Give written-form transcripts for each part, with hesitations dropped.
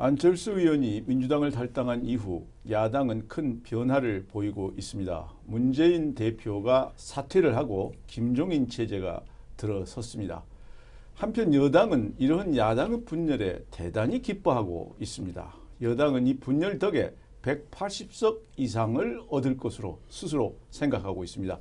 안철수 의원이 민주당을 탈당한 이후 야당은 큰 변화를 보이고 있습니다. 문재인 대표가 사퇴를 하고 김종인 체제가 들어섰습니다. 한편 여당은 이러한 야당의 분열에 대단히 기뻐하고 있습니다. 여당은 이 분열 덕에 180석 이상을 얻을 것으로 스스로 생각하고 있습니다.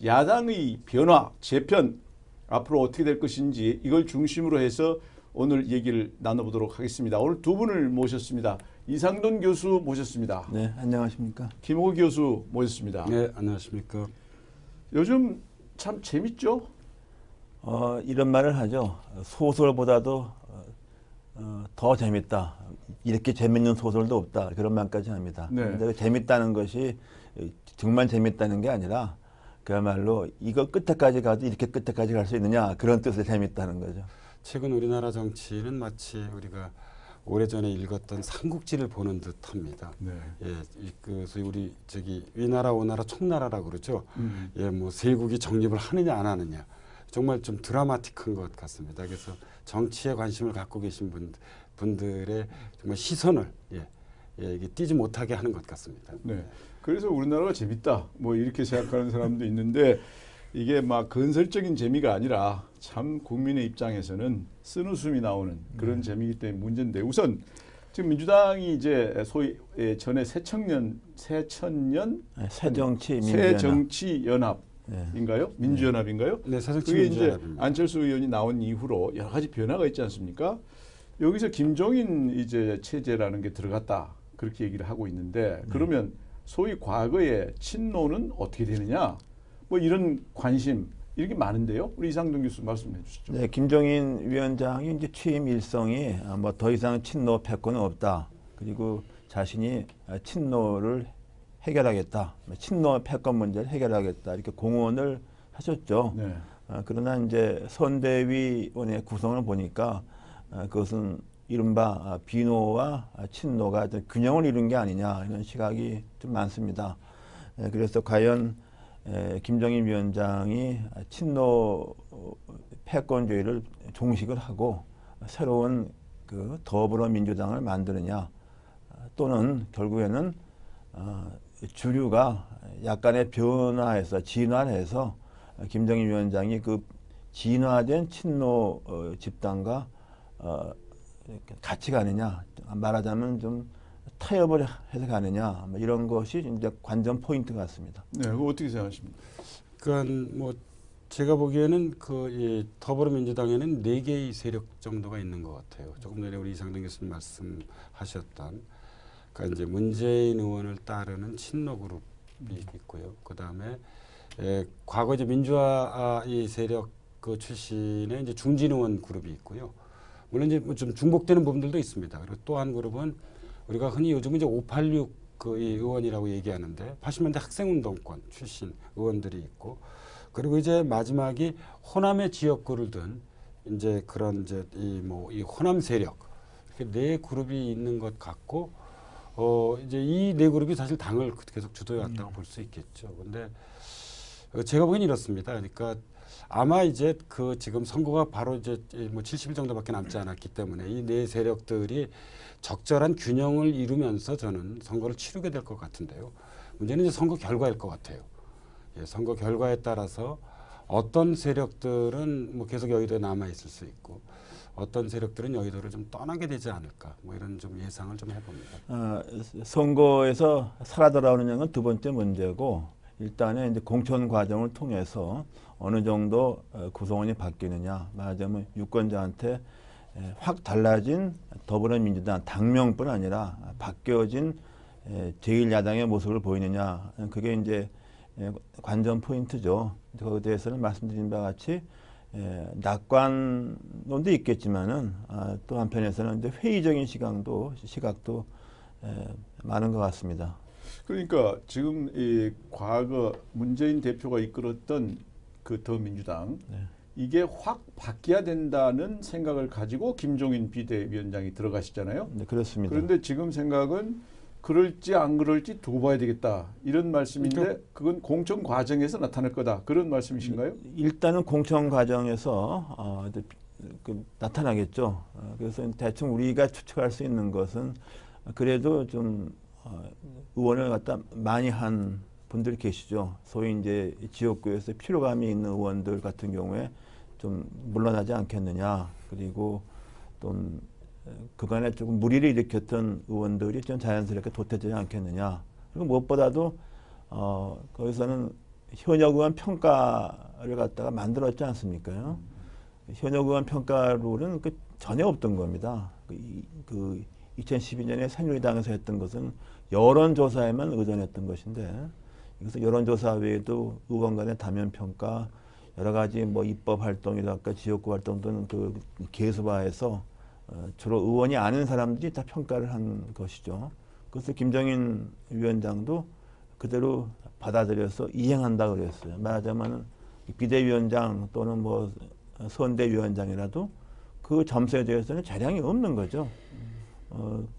야당의 변화, 재편 앞으로 어떻게 될 것인지 이걸 중심으로 해서 오늘 얘기를 나눠보도록 하겠습니다. 오늘 두 분을 모셨습니다. 이상돈 교수 모셨습니다. 네, 안녕하십니까. 김호 교수 모셨습니다. 네, 안녕하십니까. 요즘 참 재밌죠? 이런 말을 하죠. 소설보다도 더 재밌다. 이렇게 재밌는 소설도 없다. 그런 말까지 합니다. 네. 근데 재밌다는 것이 정말 재밌다는 게 아니라 그야말로 이거 끝에까지 가도 이렇게 끝에까지 갈 수 있느냐 그런 뜻의 재밌다는 거죠. 최근 우리나라 정치는 마치 우리가 오래전에 읽었던 삼국지를 보는 듯합니다. 네. 예, 소위 우리 위나라 오나라 총나라라고 그러죠. 예, 뭐 세국이 정립을 하느냐 안 하느냐 정말 좀 드라마틱한 것 같습니다. 그래서 정치에 관심을 갖고 계신 분들의 정말 시선을 이게 띄지 못하게 하는 것 같습니다. 네. 그래서 우리나라가 재밌다. 뭐 이렇게 생각하는 사람도 있는데 이게 막 건설적인 재미가 아니라 참 국민의 입장에서는 쓴웃음이 나오는 그런 재미이기 때문에 문제인데 우선 지금 민주당이 이제 소위 전에 새정치연합인가요? 민주연합인가요? 네, 새정치 그게 이제 민주연합입니다. 안철수 의원이 나온 이후로 여러 가지 변화가 있지 않습니까? 여기서 김종인 이제 체제라는 게 들어갔다 그렇게 얘기를 하고 있는데 그러면 소위 과거의 친노는 어떻게 되느냐? 뭐 이런 관심 이렇게 많은데요. 우리 이상돈 교수 말씀해 주시죠. 네, 김종인 위원장이 이제 취임 일성이 뭐 더 이상 친노 패권은 없다. 그리고 자신이 친노를 해결하겠다. 친노 패권 문제를 해결하겠다. 이렇게 공언을 하셨죠. 네. 그러나 이제 선대위원회 구성을 보니까 그것은 이른바 비노와 친노가 좀 균형을 이룬 게 아니냐 이런 시각이 좀 많습니다. 그래서 과연 김종인 위원장이 친노 패권주의를 종식을 하고 새로운 그 더불어민주당을 만드느냐 또는 결국에는 주류가 약간의 변화해서 진화해서 김종인 위원장이 그 진화된 친노 집단과 같이 가느냐 말하자면 좀 타협을 해서 가느냐 뭐 이런 것이 이제 관전 포인트 같습니다. 네, 그거 어떻게 생각하십니까? 그러니까 뭐 제가 보기에는 더불어민주당에는 4개의 세력 정도가 있는 것 같아요. 조금 전에 우리 이상돈 교수님 말씀하셨던 그러니까 이제 문재인 의원을 따르는 친노 그룹이 있고요. 그 다음에 과거 이제 민주화 이 세력 그 출신의 이제 중진 의원 그룹이 있고요. 물론 이제 좀 중복되는 부분들도 있습니다. 그리고 또 한 그룹은 우리가 흔히 요즘 이제 586 이 의원이라고 얘기하는데 80년대 학생운동권 출신 의원들이 있고 그리고 이제 마지막이 호남의 지역구를 둔 이제 그런 이제 이 호남 세력 이렇게 4그룹이 있는 것 같고 이제 이 4그룹이 사실 당을 계속 주도해 왔다고 볼 수 있겠죠. 근데 제가 보기엔 이렇습니다. 그러니까 아마 이제 지금 선거가 바로 이제 뭐 70일 정도밖에 남지 않았기 때문에 이 4 세력들이 적절한 균형을 이루면서 저는 선거를 치르게 될 것 같은데요. 문제는 이제 선거 결과일 것 같아요. 예, 선거 결과에 따라서 어떤 세력들은 뭐 계속 여의도에 남아 있을 수 있고 어떤 세력들은 여의도를 좀 떠나게 되지 않을까 뭐 이런 좀 예상을 좀 해봅니다. 선거에서 살아 돌아오는 건 두 번째 문제고 일단은 이제 공천 과정을 통해서 어느 정도 구성원이 바뀌느냐 말하자면 유권자한테 확 달라진 더불어민주당 당명뿐 아니라 바뀌어진 제1야당의 모습을 보이느냐 그게 이제 관전 포인트죠. 거기에 대해서는 말씀드린 바와 같이 낙관론도 있겠지만은 또 한편에서는 이제 회의적인 시각도 많은 것 같습니다. 그러니까 지금 이 과거 문재인 대표가 이끌었던 그 더민주당 이게 확 바뀌어야 된다는 생각을 가지고 김종인 비대위원장이 들어가시잖아요. 네, 그렇습니다. 그런데 지금 생각은 그럴지 안 그럴지 두고 봐야 되겠다 이런 말씀인데 그건 공천 과정에서 나타날 거다 그런 말씀이신가요? 일단은 공천 과정에서 나타나겠죠. 그래서 대충 우리가 추측할 수 있는 것은 그래도 좀 의원을 갖다 많이 한 분들이 계시죠. 소위 이제 지역구에서 피로감이 있는 의원들 같은 경우에 좀 물러나지 않겠느냐. 그리고 또 그간에 조금 무리를 일으켰던 의원들이 좀 자연스럽게 도태되지 않겠느냐. 그리고 무엇보다도 거기서는 현역 의원 평가를 갖다가 만들었지 않습니까? 현역 의원 평가 룰은 전혀 없던 겁니다. 2012년에 새누리당에서 했던 것은 여론조사에만 의존했던 것인데, 그래서 여론조사 외에도 의원 간의 다면 평가, 여러 가지 뭐 입법 활동이랄까 지역구 활동 등은 개수화해서 주로 의원이 아는 사람들이 다 평가를 한 것이죠. 그래서 김정인 위원장도 그대로 받아들여서 이행한다 그랬어요. 말하자면 비대위원장 또는 뭐 선대위원장이라도 그 점수에 대해서는 재량이 없는 거죠.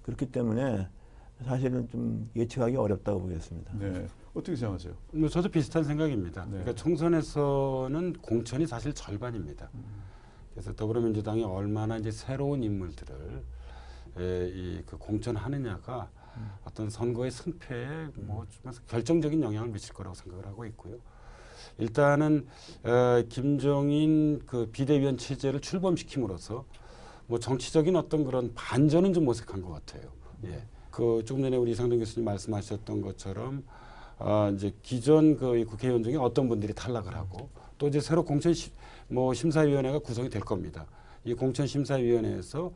그렇기 때문에 사실은 좀 예측하기 어렵다고 보겠습니다. 네. 어떻게 생각하세요? 뭐 저도 비슷한 생각입니다. 네. 그러니까 총선에서는 공천이 사실 절반입니다. 그래서 더불어민주당이 얼마나 이제 새로운 인물들을 그 공천하느냐가 어떤 선거의 승패에 뭐 결정적인 영향을 미칠 거라고 생각을 하고 있고요. 일단은 김종인 그 비대위원 체제를 출범시킴으로써 뭐 정치적인 어떤 그런 반전은 좀 모색한 것 같아요. 예. 그 조금 전에 우리 이상돈 교수님 말씀하셨던 것처럼 이제 기존 그 국회의원 중에 어떤 분들이 탈락을 하고 또 이제 새로 공천 심사위원회가 구성이 될 겁니다. 이 공천 심사위원회에서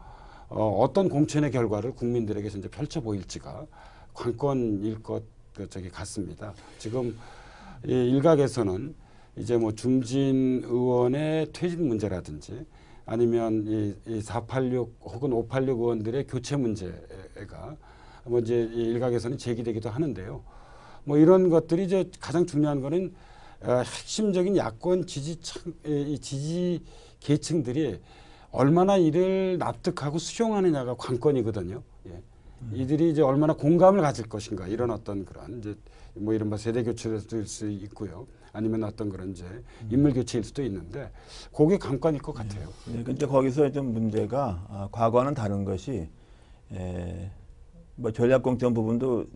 어떤 공천의 결과를 국민들에게 이제 펼쳐 보일지가 관건일 것 같습니다. 지금 이 일각에서는 이제 뭐 중진 의원의 퇴진 문제라든지 아니면 이 486 혹은 586 의원들의 교체 문제가 뭐 이제 일각에서는 제기되기도 하는데요. 뭐 이런 것들이 이제 가장 중요한 거는 핵심적인 야권 지지 계층들이 얼마나 이를 납득하고 수용하느냐가 관건이거든요. 예. 이들이 이제 얼마나 공감을 가질 것인가 이런 어떤 그런 이제 뭐 이른바 세대 교체일 수 있고요. 아니면 어떤 그런 이제 인물 교체일 수도 있는데 그게 관건일 것 같아요. 네, 근데 거기서 좀 문제가 과거와는 다른 것이 뭐 전략공천 부분도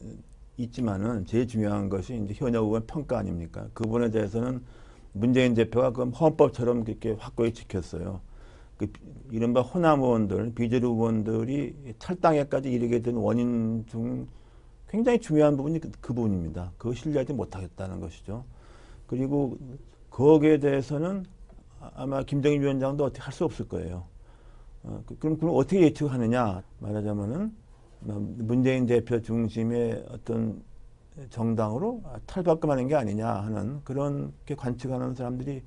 있지만은 제일 중요한 것이 이제 현역 의원 평가 아닙니까? 그 부분에 대해서는 문재인 대표가 그 헌법처럼 그렇게 확고히 지켰어요. 그 이른바 호남 의원들, 비주류 의원들이 탈당에까지 이르게 된 원인 중 굉장히 중요한 부분이 그 부분입니다. 그거 신뢰하지 못하겠다는 것이죠. 그리고 거기에 대해서는 아마 김정인 위원장도 어떻게 할 수 없을 거예요. 그럼 어떻게 예측하느냐? 말하자면은 문재인 대표 중심의 어떤 정당으로 탈바꿈하는 게 아니냐 하는 그렇게 관측하는 사람들이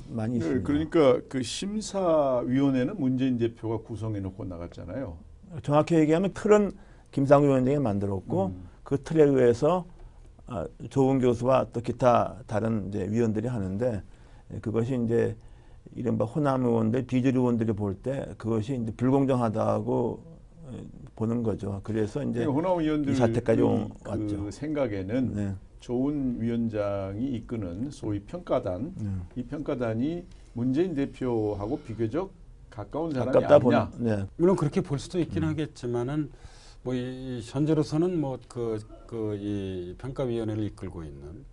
많이 있습니다. 그러니까 그 심사위원회는 문재인 대표가 구성해 놓고 나갔잖아요. 정확히 얘기하면 틀은 김상우 위원장이 만들었고 그 틀에 의해서 조은 교수와 또 기타 다른 이제 위원들이 하는데 그것이 이제 이른바 호남 의원들, 비주류 의원들이 볼 때 그것이 이제 불공정하다고 보는 거죠. 그래서 이제 호남 의원들 이 사태까지 그 왔죠. 생각에는 네. 조은 위원장이 이끄는 소위 평가단, 이 평가단이 문재인 대표하고 비교적 가까운 사람이 아니냐. 네. 물론 그렇게 볼 수도 있긴 하겠지만은 뭐 이 현재로서는 뭐 이 평가위원회를 이끌고 있는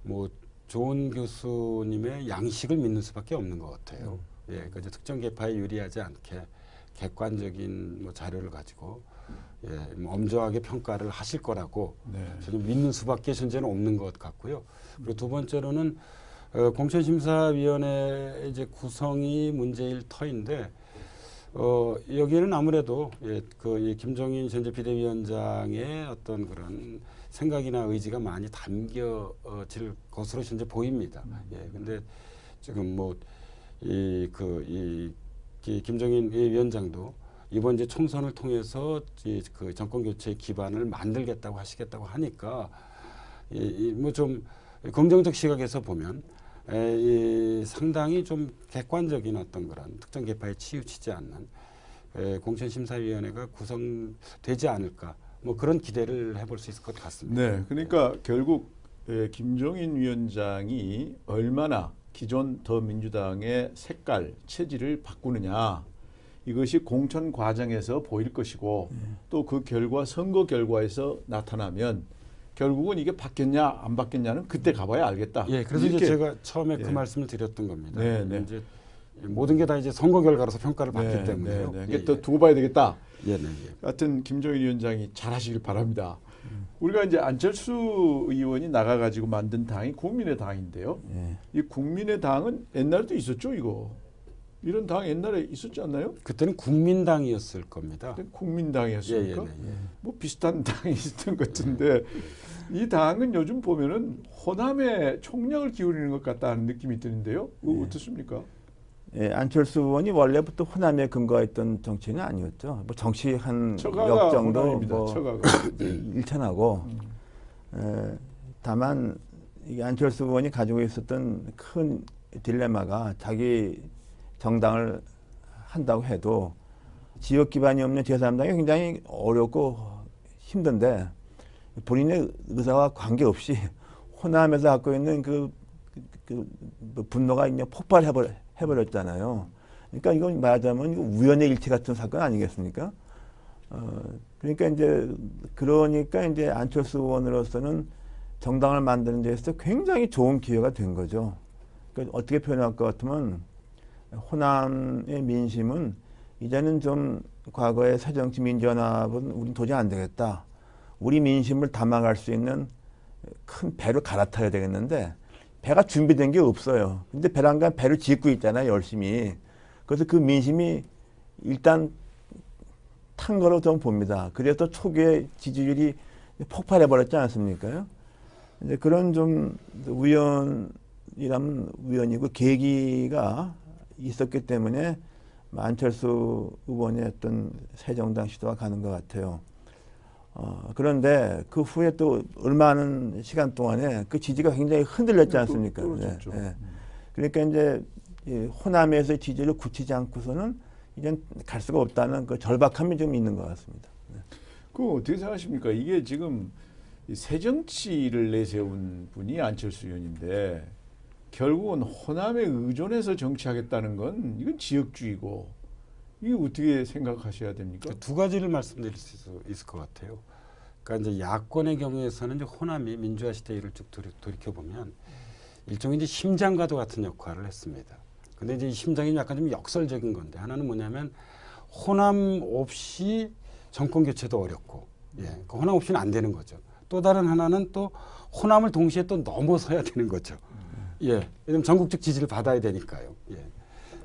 뭐 조은 교수님의 양식을 믿는 수밖에 없는 것 같아요. 예, 그 특정 계파에 유리하지 않게 객관적인 뭐 자료를 가지고 뭐 엄정하게 평가를 하실 거라고 저는 믿는 수밖에 현재는 없는 것 같고요. 그리고 두 번째로는 공천심사위원회 이제 구성이 문제일 터인데 여기에는 아무래도 이 김종인 현재 비대위원장의 어떤 그런 생각이나 의지가 많이 담겨질 것으로 현재 보입니다. 근데 지금 뭐 김종인 위원장도 이번 이제 총선을 통해서 그 정권 교체의 기반을 만들겠다고 하시겠다고 하니까 뭐 좀 긍정적 시각에서 보면 상당히 좀 객관적인 어떤 그런 특정 계파에 치우치지 않는 공천심사위원회가 구성되지 않을까 뭐 그런 기대를 해볼 수 있을 것 같습니다. 네, 그러니까 결국 김종인 위원장이 얼마나 기존 더민주당의 색깔, 체질을 바꾸느냐. 이것이 공천 과정에서 보일 것이고 또 그 결과 선거 결과에서 나타나면 결국은 이게 바뀌었냐 안 바뀌었냐는 그때 가봐야 알겠다. 예, 그래서 이제 제가 처음에 그 말씀을 드렸던 겁니다. 네, 네. 이제 모든 게 다 이제 선거 결과로서 평가를 받기 때문에요. 네. 예, 또 두고 봐야 되겠다. 예, 네, 하여튼 김종인 위원장이 잘하시길 바랍니다. 우리가 이제 안철수 의원이 나가가지고 만든 당이 국민의당인데요. 예. 이 국민의당은 옛날에도 있었죠, 이거. 이런 당 옛날에 있었지 않나요? 그때는 국민당이었을 겁니다. 그때 국민당이었습니까? 예, 네, 예. 뭐 비슷한 당이 있었던 것 같은데 이 당은 요즘 보면은 호남에 총력을 기울이는 것 같다는 느낌이 드는데요. 어떻습니까? 예, 안철수 의원이 원래부터 호남에 근거했던 정치는 아니었죠. 뭐 정치 한 처가가 역정도 호남입니다. 뭐 처가가. 일천하고 다만 이 안철수 의원이 가지고 있었던 큰 딜레마가 자기 정당을 한다고 해도 지역 기반이 없는 제3당이 굉장히 어렵고 힘든데 본인의 의사와 관계없이 호남에서 갖고 있는 그 분노가 그냥 폭발해버렸잖아요. 그러니까 이건 말하자면 우연의 일치 같은 사건 아니겠습니까? 그러니까 이제 안철수 의원으로서는 정당을 만드는 데 있어서 굉장히 좋은 기회가 된 거죠. 그러니까 어떻게 표현할 것 같으면 호남의 민심은 이제는 좀 과거의 새정치민주연합은 우린 도저히 안 되겠다. 우리 민심을 담아갈 수 있는 큰 배를 갈아타야 되겠는데 배가 준비된 게 없어요. 근데 배란간 배를 짓고 있잖아요, 열심히. 그래서 그 민심이 일단 탄 거로 좀 봅니다. 그래서 초기에 지지율이 폭발해 버렸지 않습니까? 이제 그런 좀 우연이고 계기가 있었기 때문에 안철수 의원의 어떤 새정당 시도가 가는 것 같아요. 그런데 그 후에 또 얼마 안 시간 동안에 그 지지가 굉장히 흔들렸지 않습니까? 그러니까 이제 호남에서의 지지를 굳히지 않고서는 이제 갈 수가 없다는 그 절박함이 좀 있는 것 같습니다. 그거 어떻게 생각하십니까? 이게 지금 새정치를 내세운 분이 안철수 의원인데 결국은 호남에 의존해서 정치하겠다는 건 이건 지역주의고 이게 어떻게 생각하셔야 됩니까? 두 가지를 말씀드릴 수 있을 것 같아요. 그러니까 이제 야권의 경우에서는 이제 호남이 민주화 시대를 쭉 돌이켜 보면 일종의 이제 심장과도 같은 역할을 했습니다. 근데 이제 이 심장이 약간 좀 역설적인 건데 하나는 뭐냐면 호남 없이 정권 교체도 어렵고, 그 호남 없이는 안 되는 거죠. 또 다른 하나는 또 호남을 동시에 또 넘어서야 되는 거죠. 왜냐면 전국적 지지를 받아야 되니까요.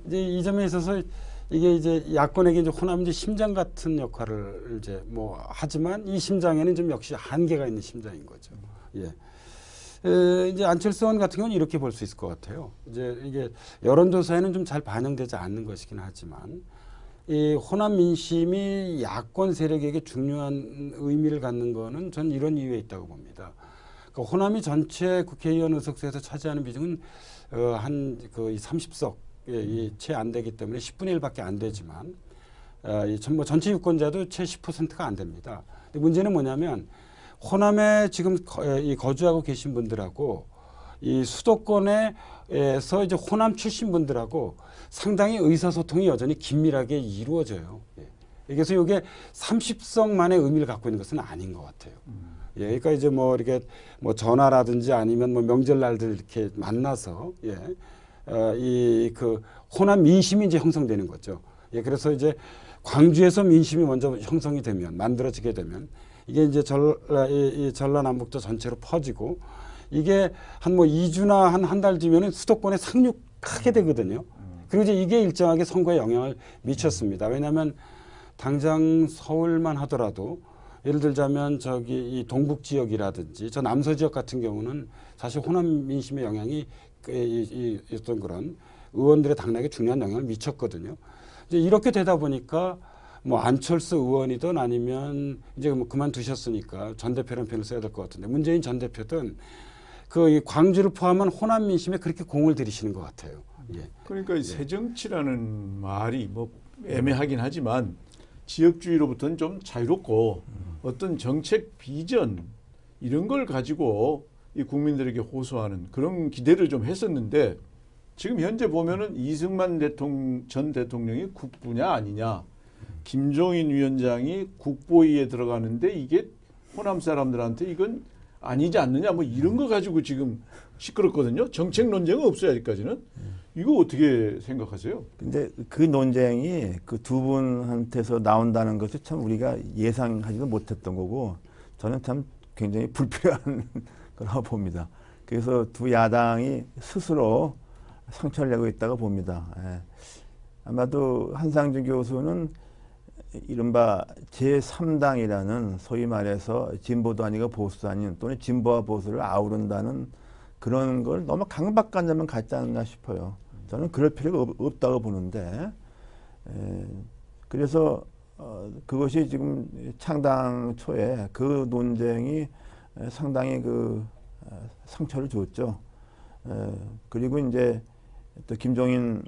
이제 이 점에 있어서 이게 이제 야권에게 이제 호남이 이제 심장 같은 역할을 이제 뭐 하지만 이 심장에는 좀 역시 한계가 있는 심장인 거죠. 이제 안철수 의원 같은 경우는 이렇게 볼 수 있을 것 같아요. 이제 이게 여론조사에는 좀 잘 반영되지 않는 것이긴 하지만 이 호남 민심이 야권 세력에게 중요한 의미를 갖는 거는 전 이런 이유에 있다고 봅니다. 그러니까 호남이 전체 국회의원 의석수에서 차지하는 비중은 한 그 30석 채 안 되기 때문에 10분의 1밖에 안 되지만 뭐 전체 유권자도 채 10%가 안 됩니다. 근데 문제는 뭐냐면 호남에 지금 거주하고 계신 분들하고 이 수도권에서 이제 호남 출신 분들하고 상당히 의사소통이 여전히 긴밀하게 이루어져요. 그래서 이게 30석만의 의미를 갖고 있는 것은 아닌 것 같아요. 그러니까 이제 뭐 이렇게 뭐 전화라든지 아니면 뭐 명절날들 이렇게 만나서 이 그 호남 민심이 이제 형성되는 거죠. 그래서 이제 광주에서 민심이 먼저 형성이 되면 만들어지게 되면 이게 이제 전라남북도 전체로 퍼지고 이게 한 뭐 2주나 한 달 뒤면은 수도권에 상륙하게 되거든요. 그리고 이제 이게 일정하게 선거에 영향을 미쳤습니다. 왜냐하면 당장 서울만 하더라도 예를 들자면 저기 이 동북 지역이라든지 저 남서 지역 같은 경우는 사실 호남 민심의 영향이 어떤 그런 의원들의 당락에 중요한 영향을 미쳤거든요. 이제 이렇게 되다 보니까 뭐 안철수 의원이든 아니면 이제 뭐 그만두셨으니까 전 대표라는 표현을 써야 될 것 같은데 문재인 전 대표든 그 광주를 포함한 호남 민심에 그렇게 공을 들이시는 것 같아요. 그러니까 이 새정치라는 말이 뭐 애매하긴 하지만 지역주의로부터는 좀 자유롭고 어떤 정책 비전 이런 걸 가지고 이 국민들에게 호소하는 그런 기대를 좀 했었는데 지금 현재 보면은 이승만 전 대통령이 국부냐 아니냐, 김종인 위원장이 국보위에 들어가는데 이게 호남 사람들한테 이건 아니지 않느냐, 뭐 이런 거 가지고 지금 시끄럽거든요. 정책 논쟁은 없어요, 아직까지는. 이거 어떻게 생각하세요? 근데 그 논쟁이 그 두 분한테서 나온다는 것이 참 우리가 예상하지도 못했던 거고, 저는 참 굉장히 불필요한 거라고 봅니다. 그래서 두 야당이 스스로 상처를 내고 있다고 봅니다. 예. 아마도 한상준 교수는 이른바 제3당이라는 소위 말해서 진보도 아니고 보수도 아닌, 또는 진보와 보수를 아우른다는 그런 걸 너무 강박관념만 갖지 않나 싶어요. 저는 그럴 필요가 없다고 보는데, 그래서 그것이 지금 창당 초에 그 논쟁이 상당히 그 상처를 줬죠. 그리고 이제 또 김종인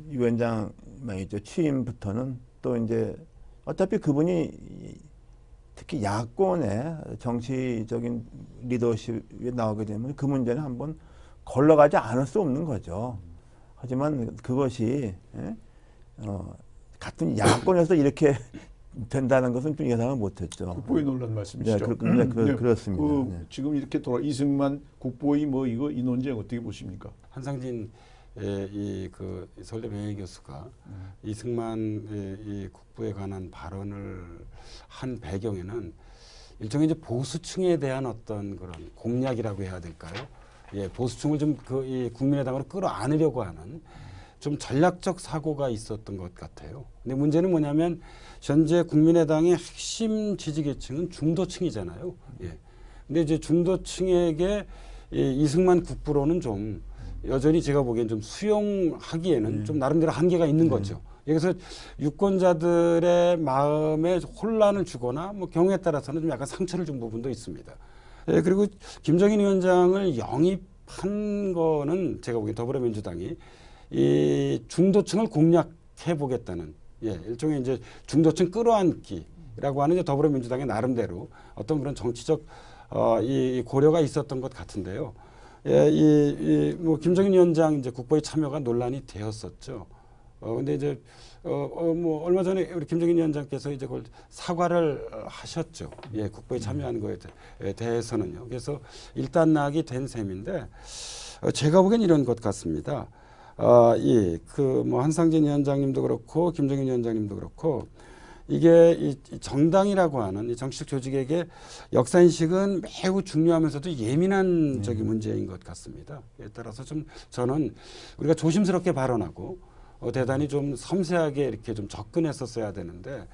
위원장이죠. 취임부터는 또 이제 어차피 그분이 특히 야권의 정치적인 리더십에 나오게 되면 그 문제는 한번 걸러가지 않을 수 없는 거죠. 하지만 그것이 같은 야권에서 이렇게 된다는 것은 좀 예상을 못했죠. 국보위 논란 말씀이시죠? 네, 그렇습니다. 네. 지금 이렇게 이승만 국보위 뭐 이거 이 논쟁 어떻게 보십니까? 한상진 그 서울대 명예교수가 이승만 이 국부에 관한 발언을 한 배경에는 일종의 이제 보수층에 대한 어떤 그런 공략이라고 해야 될까요? 예, 보수층을 좀 이 국민의당으로 끌어안으려고 하는 좀 전략적 사고가 있었던 것 같아요. 근데 문제는 뭐냐면 현재 국민의당의 핵심 지지계층은 중도층이잖아요. 예. 근데 이제 중도층에게 이승만 국부로는 좀 여전히 제가 보기엔 좀 수용하기에는 좀 나름대로 한계가 있는 거죠. 그래서 유권자들의 마음에 혼란을 주거나 뭐 경우에 따라서는 좀 약간 상처를 준 부분도 있습니다. 예, 그리고 김정인 위원장을 영입한 거는 제가 보기엔 더불어민주당이 이 중도층을 공략해 보겠다는, 예, 일종의 이제 중도층 끌어안기라고 하는 이제 더불어민주당의 나름대로 어떤 그런 정치적 이 고려가 있었던 것 같은데요. 예, 뭐 김정인 위원장 이제 국보에 참여가 논란이 되었었죠. 근데 이제 뭐 얼마 전에 우리 김정인 위원장께서 이제 그걸 사과를 하셨죠. 예, 국보에 참여하는 거에 대해서는요. 그래서 일단락이 된 셈인데 제가 보기엔 이런 것 같습니다. 그 뭐 한상진 위원장님도 그렇고 김정인 위원장님도 그렇고 이게 이 정당이라고 하는 이 정치적 조직에게 역사인식은 매우 중요하면서도 예민한 저기 문제인 것 같습니다. 따라서 좀 저는 우리가 조심스럽게 발언하고 대단히 좀 섬세하게 이렇게 좀 접근했었어야 되는데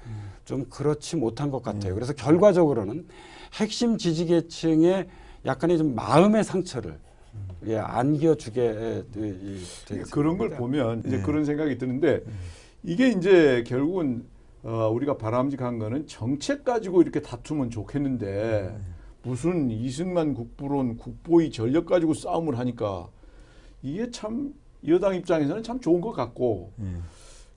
좀 그렇지 못한 것 같아요. 그래서 결과적으로는 핵심 지지계층의 약간의 좀 마음의 상처를 예, 안겨주게 그런 걸 보면 이제 그런 생각이 드는데 이게 이제 결국은 우리가 바람직한 거는 정책 가지고 이렇게 다투면 좋겠는데 무슨 이승만 국부론 국보위 전력 가지고 싸움을 하니까 이게 참 여당 입장에서는 참 좋은 것 같고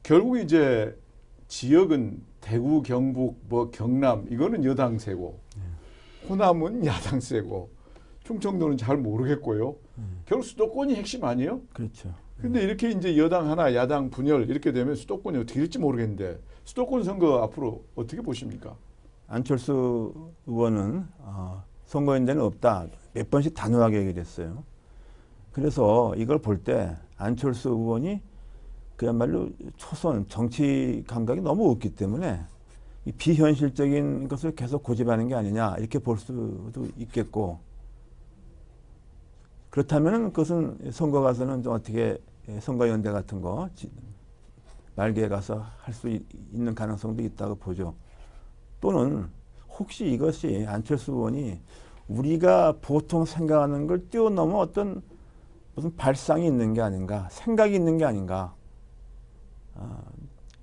결국 이제 지역은 대구, 경북, 뭐 경남 이거는 여당 세고 호남은 야당 세고 충청도는 잘 모르겠고요. 결국 수도권이 핵심 아니에요? 그렇죠. 근데 이렇게 이제 여당 하나, 야당 분열 이렇게 되면 수도권이 어떻게 될지 모르겠는데 수도권 선거 앞으로 어떻게 보십니까? 안철수 의원은 선거연대는 없다. 몇 번씩 단호하게 얘기를 했어요. 그래서 이걸 볼 때 안철수 의원이 그야말로 초선 정치 감각이 너무 없기 때문에 이 비현실적인 것을 계속 고집하는 게 아니냐 이렇게 볼 수도 있겠고, 그렇다면 그것은 선거 가서는 좀 어떻게 선거연대 같은 거 말기에 가서 할 수 있는 가능성도 있다고 보죠. 또는 혹시 이것이 안철수 의원이 우리가 보통 생각하는 걸 뛰어넘은 어떤 무슨 발상이 있는 게 아닌가, 생각이 있는 게 아닌가.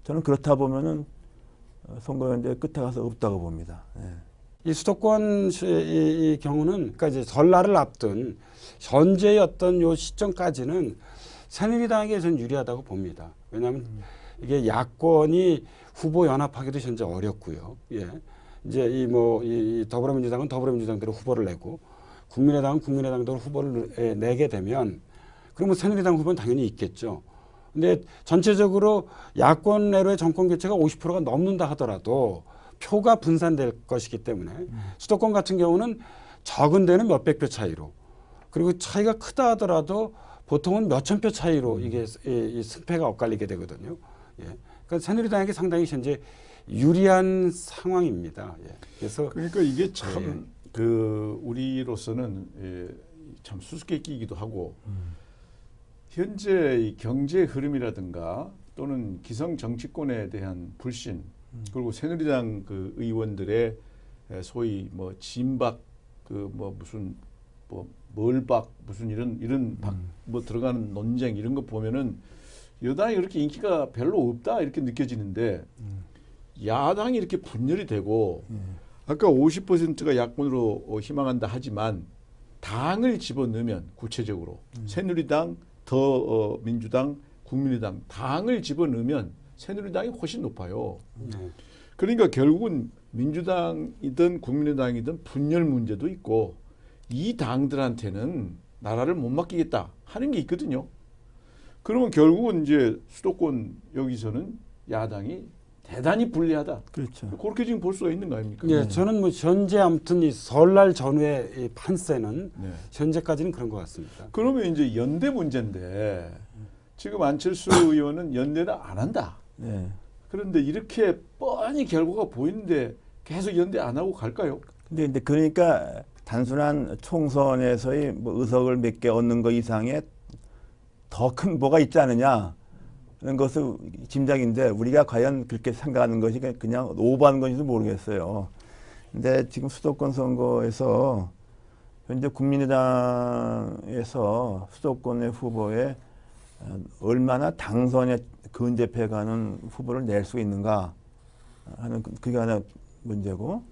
저는 그렇다 보면은 선거연대 끝에 가서 없다고 봅니다. 이 수도권 이 경우는 그러니까 이제 전날을 앞둔 현재의 어떤 요 시점까지는 새누리당에게 저는 유리하다고 봅니다. 왜냐하면 이게 야권이 후보 연합하기도 현재 어렵고요. 예. 이제 이 더불어민주당은 더불어민주당대로 후보를 내고 국민의당은 국민의당대로 후보를 내게 되면 그러면 새누리당 후보는 당연히 있겠죠. 근데 전체적으로 야권 내로의 정권 교체가 50%가 넘는다 하더라도 표가 분산될 것이기 때문에 수도권 같은 경우는 적은 데는 몇백 표 차이로 그리고 차이가 크다 하더라도 보통은 몇천 표 차이로 이게 이 승패가 엇갈리게 되거든요. 예. 그러니까 새누리당에게 상당히 현재 유리한 상황입니다. 예. 그래서 그러니까 이게 참 그 우리로서는 참 수수께끼이기도 하고 현재 이 경제 흐름이라든가 또는 기성 정치권에 대한 불신 그리고 새누리당 그 의원들의 소위 뭐 진박 그 뭐 무슨 뭐 멀박 무슨 이런 뭐 들어가는 논쟁 이런 거 보면은 여당이 그렇게 인기가 별로 없다 이렇게 느껴지는데 야당이 이렇게 분열이 되고 아까 50%가 야권으로 희망한다 하지만 당을 집어넣으면 구체적으로 새누리당 더 민주당 국민의당 당을 집어넣으면 새누리당이 훨씬 높아요. 그러니까 결국은 민주당이든 국민의당이든 분열 문제도 있고 이 당들한테는 나라를 못 맡기겠다 하는 게 있거든요. 그러면 결국은 이제 수도권 여기서는 야당이 대단히 불리하다. 그렇죠. 그렇게 지금 볼 수가 있는 거 아닙니까? 예, 저는 뭐 현재 아무튼 이 설날 전후의 이 판세는 네. 현재까지는 그런 것 같습니다. 그러면 이제 연대 문제인데 지금 안철수 의원은 연대를 안 한다. 네. 그런데 이렇게 뻔히 결과가 보이는데 계속 연대 안 하고 갈까요? 근데 그러니까 단순한 총선에서의 뭐 의석을 몇 개 얻는 것 이상의 더 큰 뭐가 있지 않느냐 하는 것을 짐작인데 우리가 과연 그렇게 생각하는 것이 그냥 오버하는 건지도 모르겠어요. 근데 지금 수도권 선거에서 현재 국민의당에서 수도권의 후보에 얼마나 당선에 근접해가는 후보를 낼 수 있는가 하는 그게 하나 문제고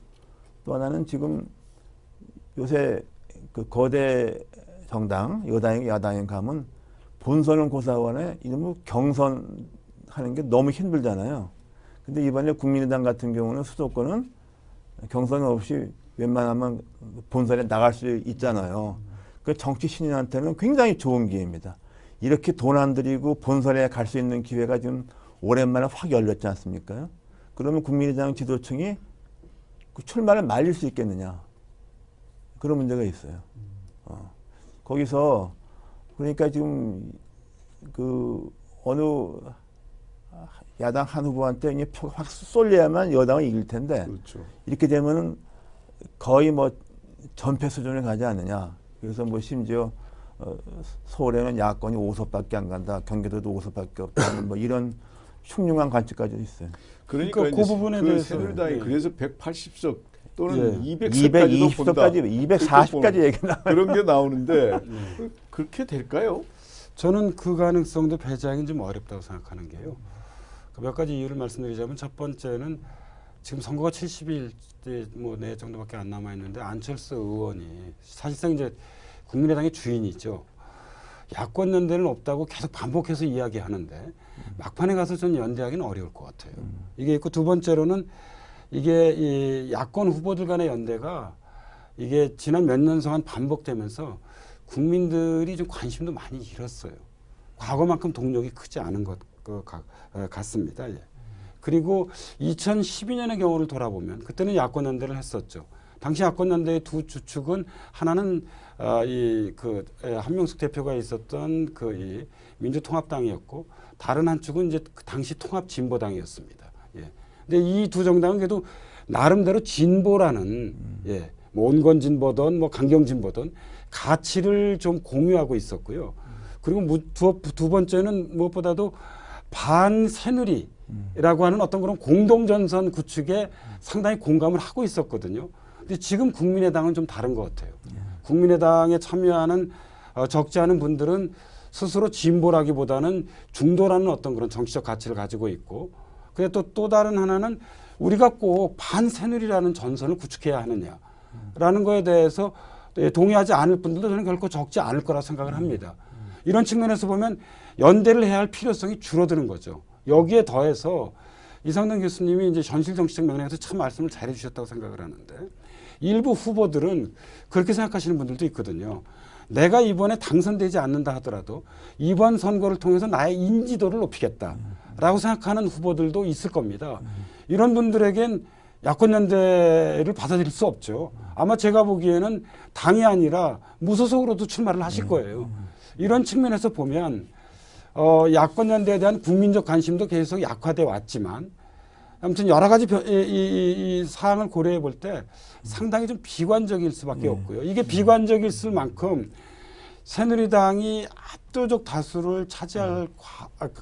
또 하나는 지금 요새 그 거대 정당 여당이 야당에 가면 본선은 고사원에 이놈의 경선하는 게 너무 힘들잖아요. 근데 이번에 국민의당 같은 경우는 수도권은 경선 없이 웬만하면 본선에 나갈 수 있잖아요. 그 정치 신인한테는 굉장히 좋은 기회입니다. 이렇게 돈 안 들이고 본선에 갈 수 있는 기회가 지금 오랜만에 확 열렸지 않습니까? 그러면 국민의당 지도층이 그 출마를 말릴 수 있겠느냐. 그런 문제가 있어요. 거기서 그러니까 지금 그 어느 야당 한 후보한테 이제 표가 확 쏠려야만 여당은 이길 텐데 그렇죠. 이렇게 되면은 거의 뭐 전패 수준을 가지 않느냐. 그래서 뭐 심지어 서울에는 야권이 5석밖에 안 간다. 경기도도 5석밖에 없다. 뭐 이런 흉흉한 관측까지 있어요. 그러니까 그 부분에 그 대해서 새누리당이 예. 그래서 180석 또는 200석까지도 220석까지, 240까지 얘기 나. 그런 게 나오는데 그렇게 될까요? 저는 그 가능성도 배제하기는 좀 어렵다고 생각하는 게요. 몇 가지 이유를 말씀드리자면 첫 번째는 지금 선거가 70일 뭐내 정도밖에 안 남아 있는데 안철수 의원이 사실상 이제 국민의당의 주인이죠. 야권 연대는 없다고 계속 반복해서 이야기하는데 막판에 가서 전 연대하기는 어려울 것 같아요. 이게 있고 두 번째로는 이게 이 야권 후보들 간의 연대가 이게 지난 몇 년 동안 반복되면서 국민들이 좀 관심도 많이 잃었어요. 과거만큼 동력이 크지 않은 것 같습니다. 예. 그리고 2012년의 경우를 돌아보면 그때는 야권 연대를 했었죠. 당시 야권 연대의 두 주축은 하나는 한명숙 대표가 있었던 이 민주통합당이었고 다른 한 축은 이제 그 당시 통합진보당이었습니다. 예. 근데 이 두 정당은 그래도 나름대로 진보라는 뭐 온건진보든 뭐 강경진보든 가치를 좀 공유하고 있었고요. 그리고 두 번째는 무엇보다도 반새누리라고 하는 어떤 그런 공동전선 구축에 상당히 공감을 하고 있었거든요. 근데 지금 국민의당은 좀 다른 것 같아요. 국민의당에 참여하는 적지 않은 분들은 스스로 진보라기보다는 중도라는 어떤 그런 정치적 가치를 가지고 있고 그래 또 다른 하나는 우리가 꼭 반새누리라는 전선을 구축해야 하느냐라는 거에 대해서 동의하지 않을 분들도 저는 결코 적지 않을 거라 생각을 합니다. 이런 측면에서 보면 연대를 해야 할 필요성이 줄어드는 거죠. 여기에 더해서 이상돈 교수님이 이제 현실 정치적 맥락에서 참 말씀을 잘해 주셨다고 생각을 하는데 일부 후보들은 그렇게 생각하시는 분들도 있거든요. 내가 이번에 당선되지 않는다 하더라도 이번 선거를 통해서 나의 인지도를 높이겠다라고 생각하는 후보들도 있을 겁니다. 이런 분들에겐 야권연대를 받아들일 수 없죠. 아마 제가 보기에는 당이 아니라 무소속으로도 출마를 하실 거예요. 이런 측면에서 보면 야권연대에 대한 국민적 관심도 계속 약화돼 왔지만 아무튼 여러 가지 이 사항을 고려해 볼 때 상당히 좀 비관적일 수밖에 없고요. 이게 비관적일 만큼 새누리당이 압도적 다수를 차지할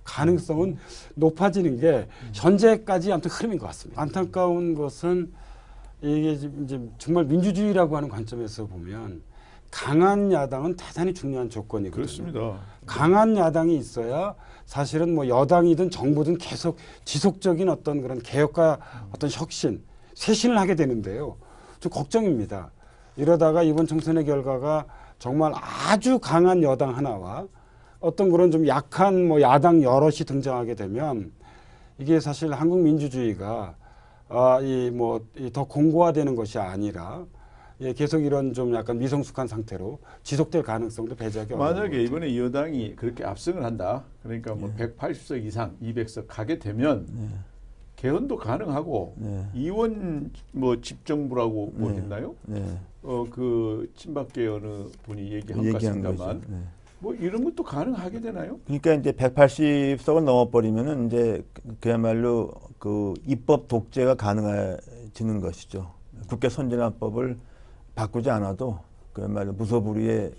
가능성은 높아지는 게 현재까지 아무튼 흐름인 것 같습니다. 안타까운 것은 이게 이제 정말 민주주의라고 하는 관점에서 보면 강한 야당은 대단히 중요한 조건이거든요. 그렇습니다. 강한 야당이 있어야 사실은 뭐 여당이든 정부든 계속 지속적인 어떤 그런 개혁과 어떤 혁신, 쇄신을 하게 되는데요. 좀 걱정입니다. 이러다가 이번 총선의 결과가 정말 아주 강한 여당 하나와 어떤 그런 좀 약한 뭐 야당 여럿이 등장하게 되면 이게 사실 한국 민주주의가 더 공고화되는 것이 아니라 계속 이런 좀 약간 미성숙한 상태로 지속될 가능성도 배제하기 어려운 만약에 거죠. 이번에 여당이 그렇게 압승을 한다. 그러니까 뭐 180석 이상 200석 가게 되면 개헌도 가능하고 이원 뭐 집정부라고 뭐 했나요? 그 친박계 어느 분이 얘기한 것 같습니다만 뭐 이런 것도 가능하게 되나요? 그러니까 이제 180석을 넘어버리면은 이제 그야말로 그 입법 독재가 가능해지는 것이죠. 국회 선진화법을 바꾸지 않아도 그야말로 무소불위의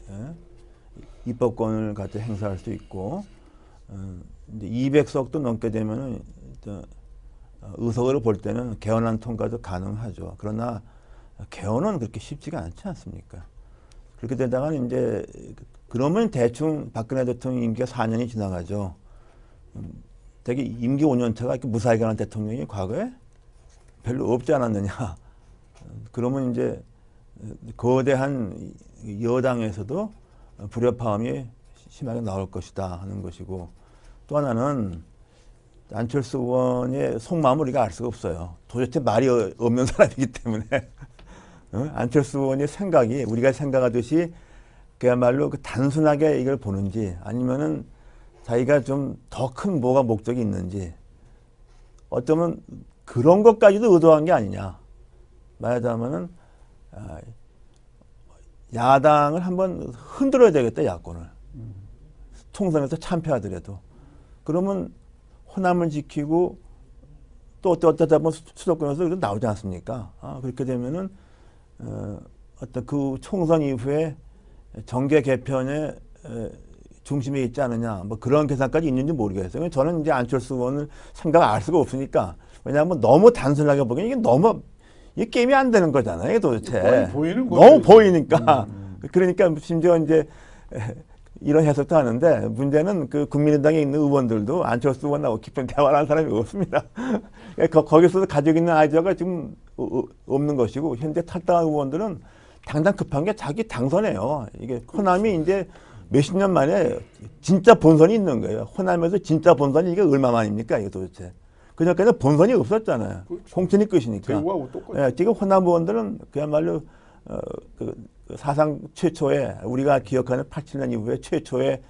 입법권을 갖다 행사할 수 있고 이제 200석도 넘게 되면은 의석으로 볼 때는 개헌안 통과도 가능하죠. 그러나 개헌은 그렇게 쉽지가 않지 않습니까? 그렇게 되다가 이제 그러면 대충 박근혜 대통령 임기가 4년이 지나가죠. 되게 임기 5년 차가 이렇게 무사히 가는 대통령이 과거에 별로 없지 않았느냐. 그러면 이제 거대한 여당에서도 불협화음이 심하게 나올 것이다 하는 것이고 또 하나는 안철수 의원의 속마음을 우리가 알 수가 없어요. 도대체 말이 없는 사람이기 때문에 안철수 의원의 생각이 우리가 생각하듯이 그야말로 그 단순하게 이걸 보는지 아니면은 자기가 좀 더 큰 뭐가 목적이 있는지 어쩌면 그런 것까지도 의도한 게 아니냐. 말하자면은 야당을 한번 흔들어야 되겠다 야권을 총선에서 참패하더라도 그러면 호남을 지키고 또 어쩌다 보면 수도권에서 나오지 않습니까? 그렇게 되면은 어떤 그 총선 이후에 정계 개편의 중심에 있지 않느냐 뭐 그런 계산까지 있는지 모르겠어요. 저는 이제 안철수 의원을 생각 알 수가 없으니까 왜냐하면 너무 단순하게 보기엔 이게 너무 이 게임이 안 되는 거잖아요 도대체. 보이는 너무 보이니까. 그러니까 심지어 이제 이런 해석도 하는데 문제는 그 국민의당에 있는 의원들도 안철수 의원하고 깊은 대화를 하는 사람이 없습니다. 거기서 가지고 있는 아이디어가 지금 없는 것이고 현재 탈당한 의원들은 당장 급한 게 자기 당선이에요. 이게 호남이 이제 몇십 년 만에 진짜 본선이 있는 거예요. 호남에서 진짜 본선이 이게 얼마만입니까 이게 도대체. 그전까지는 본선이 없었잖아요. 그렇죠. 공천이 끝이니까. 대구하고 똑같죠. 예, 지금 호남 의원들은 그야말로 그 사상 최초의 우리가 기억하는 87년 이후에 최초의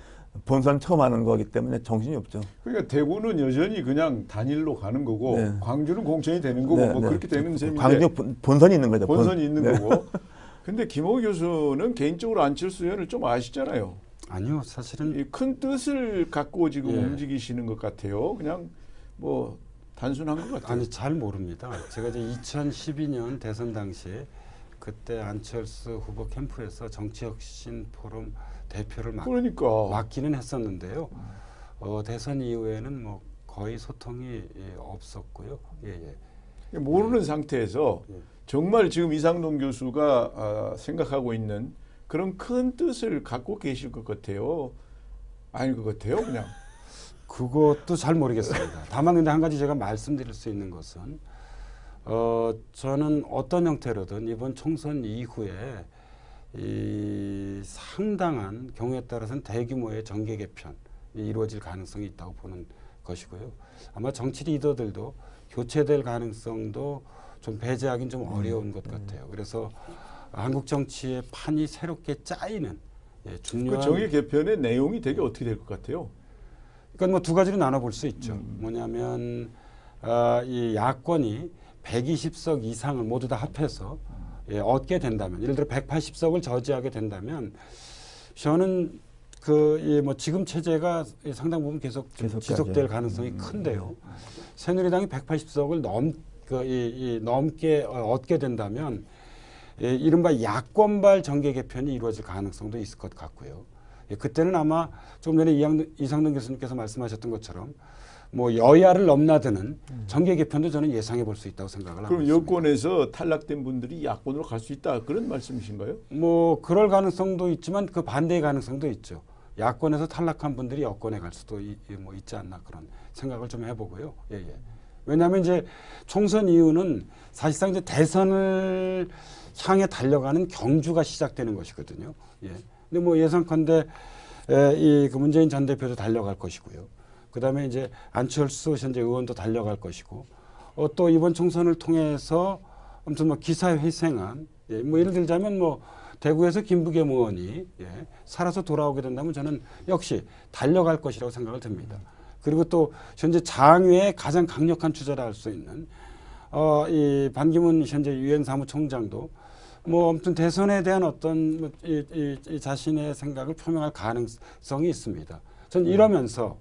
본선 처음 하는 거기 때문에 정신이 없죠. 그러니까 대구는 여전히 그냥 단일로 가는 거고 네. 광주는 공천이 되는 거고 뭐 그렇게 되는 셈인데 광주 본선이 있는 거죠. 본선이 있는 거고. 근데 김호 교수는 개인적으로 안철수 의원을 좀 아시잖아요. 아니요, 사실은 이 큰 뜻을 갖고 지금 움직이시는 것 같아요. 그냥 뭐 단순한 것 같아요. 아니 잘 모릅니다. 제가 이제 2012년 대선 당시에 그때 안철수 후보 캠프에서 정치혁신 포럼 대표를 맡기는 했었는데요. 대선 이후에는 뭐 거의 소통이 없었고요. 모르는 상태에서 정말 지금 이상돈 교수가 생각하고 있는 그런 큰 뜻을 갖고 계실 것 같아요. 아닐 것 같아요, 그냥. 그것도 잘 모르겠습니다. 다만 근데 한 가지 제가 말씀드릴 수 있는 것은 저는 어떤 형태로든 이번 총선 이후에 이 상당한 경우에 따라서는 대규모의 정계 개편이 이루어질 가능성이 있다고 보는 것이고요. 아마 정치 리더들도 교체될 가능성도 좀 배제하기는 좀 어려운 것 같아요. 그래서 한국 정치의 판이 새롭게 짜이는 예, 그 중요한. 정의 개편의 내용이 되게 어떻게 될 것 같아요? 그러니까 뭐 두 가지로 나눠볼 수 있죠. 뭐냐면 이 야권이 120석 이상을 모두 다 합해서 예, 얻게 된다면, 예를 들어 180석을 저지하게 된다면, 저는 뭐 지금 체제가 상당 부분 계속 좀 계속까지. 지속될 가능성이 큰데요. 새누리당이 180석을 넘게 얻게 된다면, 예, 이른바 야권발 정계 개편이 이루어질 가능성도 있을 것 같고요. 예, 그때는 아마 조금 전에 이상돈 교수님께서 말씀하셨던 것처럼 뭐 여야를 넘나드는 정계 개편도 저는 예상해 볼 수 있다고 생각을 하고 그럼 있습니다. 여권에서 탈락된 분들이 야권으로 갈 수 있다 그런 말씀이신가요? 뭐 그럴 가능성도 있지만 그 반대의 가능성도 있죠. 야권에서 탈락한 분들이 여권에 갈 수도 뭐 있지 않나 그런 생각을 좀 해보고요. 예, 예. 왜냐하면 이제 총선 이후는 사실상 이제 대선을 향해 달려가는 경주가 시작되는 것이거든요. 예. 근데 뭐 예상컨대 그 문재인 전 대표도 달려갈 것이고요. 그다음에 이제 안철수 현재 의원도 달려갈 것이고, 또 이번 총선을 통해서 아무튼 뭐 기사에 희생한, 예, 뭐 예를 들자면 뭐 대구에서 김부겸 의원이 예, 살아서 돌아오게 된다면 저는 역시 달려갈 것이라고 생각을 듭니다. 그리고 또 현재 장외의 가장 강력한 주자라 할 수 있는 이 반기문 현재 유엔 사무총장도 뭐 아무튼 대선에 대한 어떤 이 자신의 생각을 표명할 가능성이 있습니다. 저는 이러면서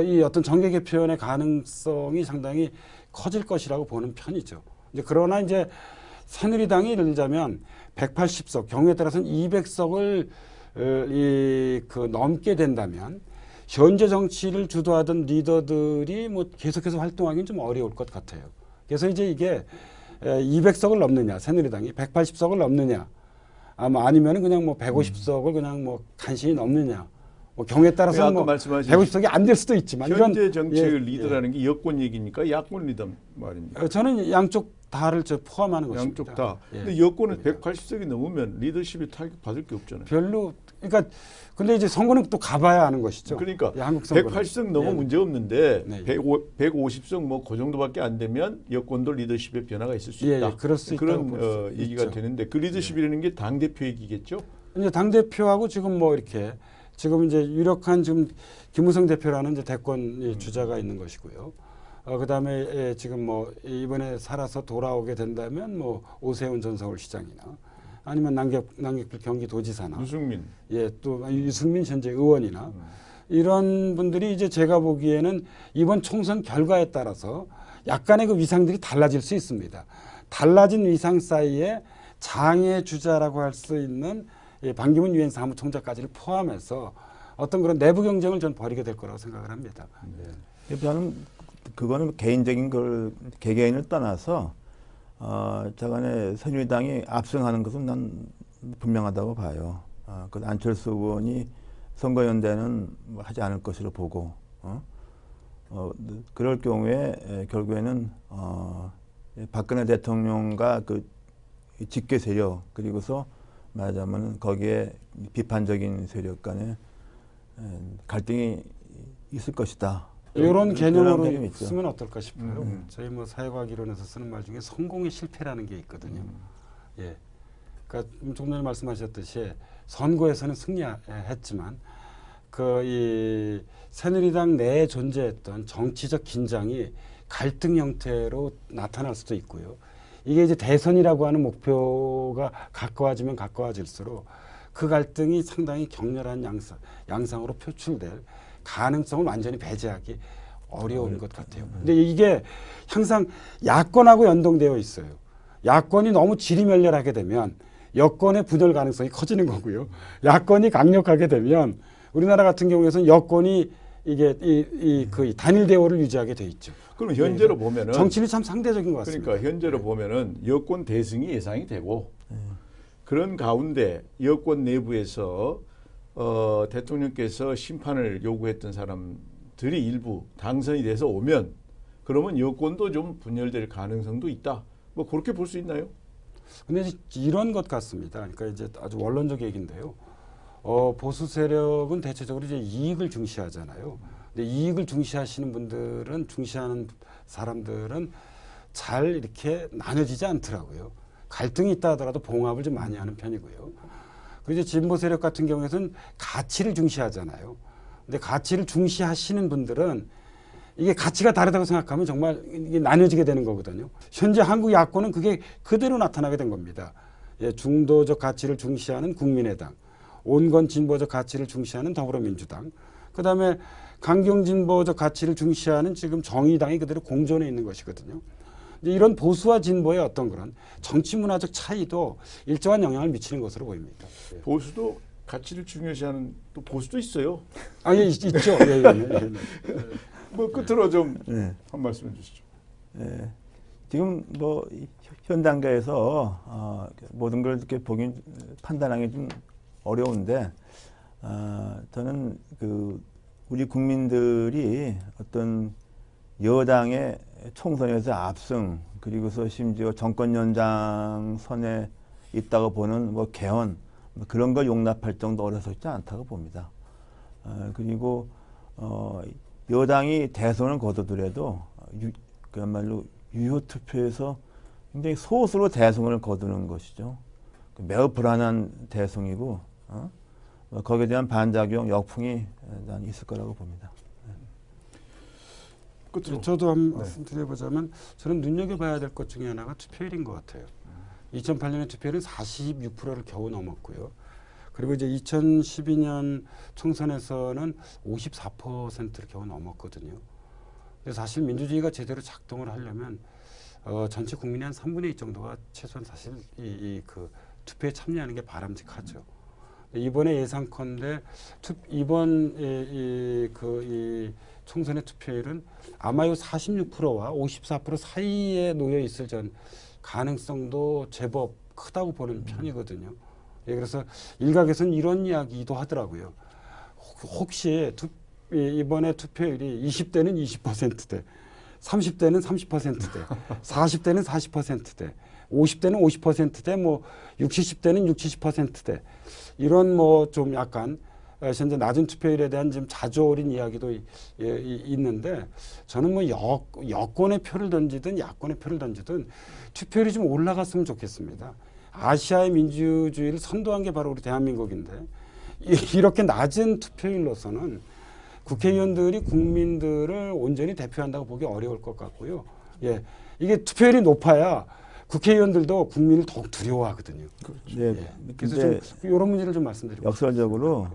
이 어떤 정계 개편의 가능성이 상당히 커질 것이라고 보는 편이죠. 이제 그러나 이제 새누리당이 예를 들자면 180석, 경우에 따라서는 200석을 넘게 된다면 현재 정치를 주도하던 리더들이 뭐 계속해서 활동하기는 좀 어려울 것 같아요. 그래서 이제 이게 200석을 넘느냐, 새누리당이 180석을 넘느냐, 아니면은 그냥 뭐 150석을 그냥 뭐 간신히 넘느냐. 뭐 경우에 따라서 아까 뭐 말씀하신 150석이 안 될 수도 있지만 현재 이건 정책의 예, 리더라는 게 여권 얘기니까 야권 리더 말입니까? 저는 양쪽 다를 포함하는 것입니다. 양쪽 다. 예. 근데 여권은 180석이 넘으면 리더십이 타격 받을 게 없잖아요. 별로 그러니까 근데 이제 선거는 또 가봐야 하는 것이죠. 그러니까 예, 한국 선거는. 180석 넘으면 예. 문제 없는데 네. 150석 뭐 그 정도밖에 안 되면 여권도 리더십의 변화가 있을 수 예, 있다. 예, 그럴 수 그런 있다고 볼수 얘기가 있죠. 되는데 그 리더십이라는 게 당 대표 얘기겠죠? 이제 당 대표하고 지금 뭐 이렇게 지금 이제 유력한 지금 김무성 대표라는 이제 대권 주자가 있는 것이고요. 그다음에 지금 뭐 이번에 살아서 돌아오게 된다면 뭐 오세훈 전 서울시장이나 아니면 남경필 경기도지사나 유승민. 예, 또 유승민 현재 의원이나 이런 분들이 이제 제가 보기에는 이번 총선 결과에 따라서 약간의 그 위상들이 달라질 수 있습니다. 달라진 위상 사이에 장애 주자라고 할 수 있는 반기문 유엔 사무총장까지를 포함해서 어떤 그런 내부 경쟁을 전 벌이게 될 거라고 생각을 합니다. 저는 그거는 개인적인 걸 개개인을 떠나서 저간에 새누리당이 압승하는 것은 난 분명하다고 봐요. 그 안철수 의원이 선거연대는 뭐 하지 않을 것으로 보고 그럴 경우에 결국에는 박근혜 대통령과 그 직계 세력 그리고서 말하자면 거기에 비판적인 세력 간에 갈등이 있을 것이다. 이런 개념으로 개념이 있죠. 쓰면 어떨까 싶어요. 저희 뭐 사회과학 이론에서 쓰는 말 중에 성공의 실패라는 게 있거든요. 예, 그러니까 조금 전에 말씀하셨듯이 선거에서는 승리했지만 그 이 새누리당 내에 존재했던 정치적 긴장이 갈등 형태로 나타날 수도 있고요. 이게 이제 대선이라고 하는 목표가 가까워지면 가까워질수록 그 갈등이 상당히 격렬한 양상으로 표출될 가능성을 완전히 배제하기 어려운 것 같아요. 근데 이게 항상 야권하고 연동되어 있어요. 야권이 너무 지리멸렬하게 되면 여권의 분열 가능성이 커지는 거고요. 야권이 강력하게 되면 우리나라 같은 경우에는 여권이 이게 그 단일 대우를 유지하게 돼 있죠. 그럼 현재로 보면은 정치는 참 상대적인 것 같습니다. 그러니까 현재로 보면은 여권 대승이 예상이 되고 그런 가운데 여권 내부에서 대통령께서 심판을 요구했던 사람들이 일부 당선이 돼서 오면 그러면 여권도 좀 분열될 가능성도 있다. 뭐 그렇게 볼 수 있나요? 근데 이런 것 같습니다. 그러니까 이제 아주 원론적 얘기인데요. 보수 세력은 대체적으로 이제 이익을 중시하잖아요. 근데 이익을 중시하는 사람들은 잘 이렇게 나눠지지 않더라고요. 갈등이 있다 하더라도 봉합을 좀 많이 하는 편이고요. 그리고 진보 세력 같은 경우에는 가치를 중시하잖아요. 근데 가치를 중시하시는 분들은 이게 가치가 다르다고 생각하면 정말 이게 나뉘어지게 되는 거거든요. 현재 한국 야권은 그게 그대로 나타나게 된 겁니다. 예, 중도적 가치를 중시하는 국민의당, 온건 진보적 가치를 중시하는 더불어민주당, 그다음에 강경 진보적 가치를 중시하는 지금 정의당이 그대로 공존해 있는 것이거든요. 이제 이런 보수와 진보의 어떤 그런 정치 문화적 차이도 일정한 영향을 미치는 것으로 보입니다. 보수도 가치를 중요시하는 또 보수도 있어요. 아, 예, 있죠. 예, 예, 예. 뭐 끝으로 좀 한 네. 말씀 해주시죠. 예. 지금 뭐 현 단계에서 모든 걸 이렇게 판단하기 좀 어려운데 저는 그 우리 국민들이 어떤 여당의 총선에서 압승 그리고서 심지어 정권 연장선에 있다고 보는 뭐 개헌 뭐 그런 걸 용납할 정도 어려서지 않다고 봅니다. 그리고 여당이 대선을 거두더라도 그야말로 유효 투표에서 굉장히 소수로 대승을 거두는 것이죠. 매우 불안한 대승이고 거기에 대한 반작용, 역풍이 난 있을 거라고 봅니다. 끝으로. 저도 한 말씀 드려보자면 저는 눈여겨봐야 될 것 중에 하나가 투표율인 것 같아요. 2008년에 투표율은 46%를 겨우 넘었고요. 그리고 이제 2012년 총선에서는 54%를 겨우 넘었거든요. 근데 사실 민주주의가 제대로 작동을 하려면 전체 국민의 한 3분의 2 정도가 최소한 사실 그 투표에 참여하는 게 바람직하죠. 이번에 예상컨대 이번 이 총선의 투표율은 아마 요 46%와 54% 사이에 놓여 있을 전 가능성도 제법 크다고 보는 편이거든요. 예, 그래서 일각에서는 이런 이야기도 하더라고요. 혹시 이번에 투표율이 20대는 20%대, 30대는 30%대, 40대는 40%대, 50대는 50%대, 뭐 60, 70대는 60, 70%대 이런 뭐 좀 약간 현재 낮은 투표율에 대한 좀 자조어린 이야기도 있는데 저는 뭐 여권의 표를 던지든 야권의 표를 던지든 투표율이 좀 올라갔으면 좋겠습니다. 아시아의 민주주의를 선도한 게 바로 우리 대한민국인데 이렇게 낮은 투표율로서는 국회의원들이 국민들을 온전히 대표한다고 보기 어려울 것 같고요. 예, 이게 투표율이 높아야 국회의원들도 국민을 더욱 두려워하거든요. 네, 예, 그래서 좀 이런 문제를 좀 말씀드리고 역설적으로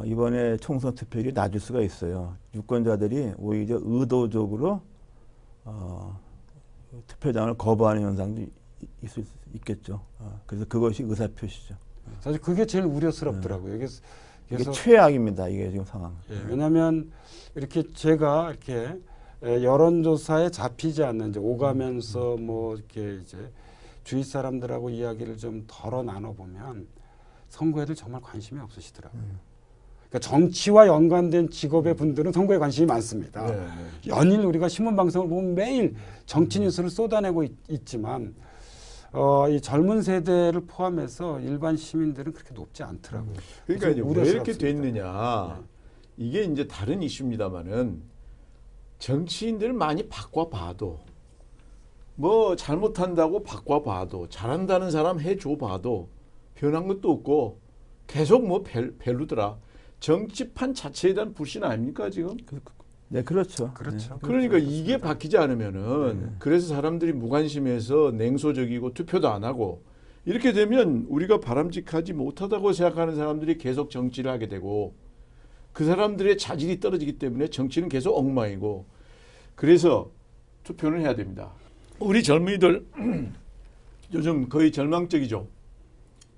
이번에 총선 투표율이 낮을 수가 있어요. 유권자들이 오히려 의도적으로 투표장을 거부하는 현상도 있을 수 있겠죠. 그래서 그것이 의사표시죠. 사실 그게 제일 우려스럽더라고요. 이게 최악입니다. 이게 지금 상황. 예, 왜냐하면 이렇게 제가 이렇게 여론조사에 잡히지 않는 이제 오가면서 뭐 이렇게 이제 주위 사람들하고 이야기를 좀 덜어 나눠 보면 선거에들 정말 관심이 없으시더라고요. 그러니까 정치와 연관된 직업의 분들은 선거에 관심이 많습니다. 네, 네. 연일 우리가 신문 방송을 보면 매일 정치 뉴스를 쏟아내고 있지만 이 젊은 세대를 포함해서 일반 시민들은 그렇게 높지 않더라고요. 그러니까 이제 왜 이렇게 우려스럽습니다. 됐느냐. 이게 이제 다른 이슈입니다만은 정치인들 많이 바꿔봐도 뭐 잘못한다고 바꿔봐도 잘한다는 사람 해줘봐도 변한 것도 없고 계속 뭐 별로더라. 정치판 자체에 대한 불신 아닙니까 지금? 네, 그렇죠. 그렇죠. 네. 그러니까 이게 바뀌지 않으면은 그래서 사람들이 무관심해서 냉소적이고 투표도 안 하고 이렇게 되면 우리가 바람직하지 못하다고 생각하는 사람들이 계속 정치를 하게 되고 그 사람들의 자질이 떨어지기 때문에 정치는 계속 엉망이고 그래서 투표는 해야 됩니다. 우리 젊은이들 요즘 거의 절망적이죠.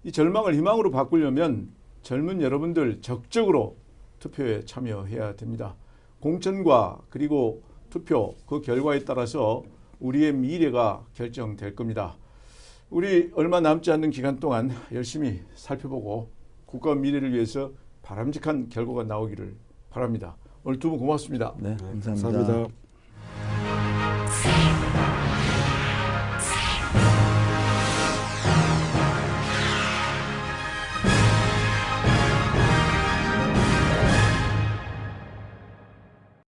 이 절망을 희망으로 바꾸려면 젊은 여러분들 적극적으로 투표에 참여해야 됩니다. 공천과 그리고 투표 그 결과에 따라서 우리의 미래가 결정될 겁니다. 우리 얼마 남지 않는 기간 동안 열심히 살펴보고 국가 미래를 위해서 바람직한 결과가 나오기를 바랍니다. 오늘 두 분 고맙습니다. 네, 감사합니다. 감사합니다.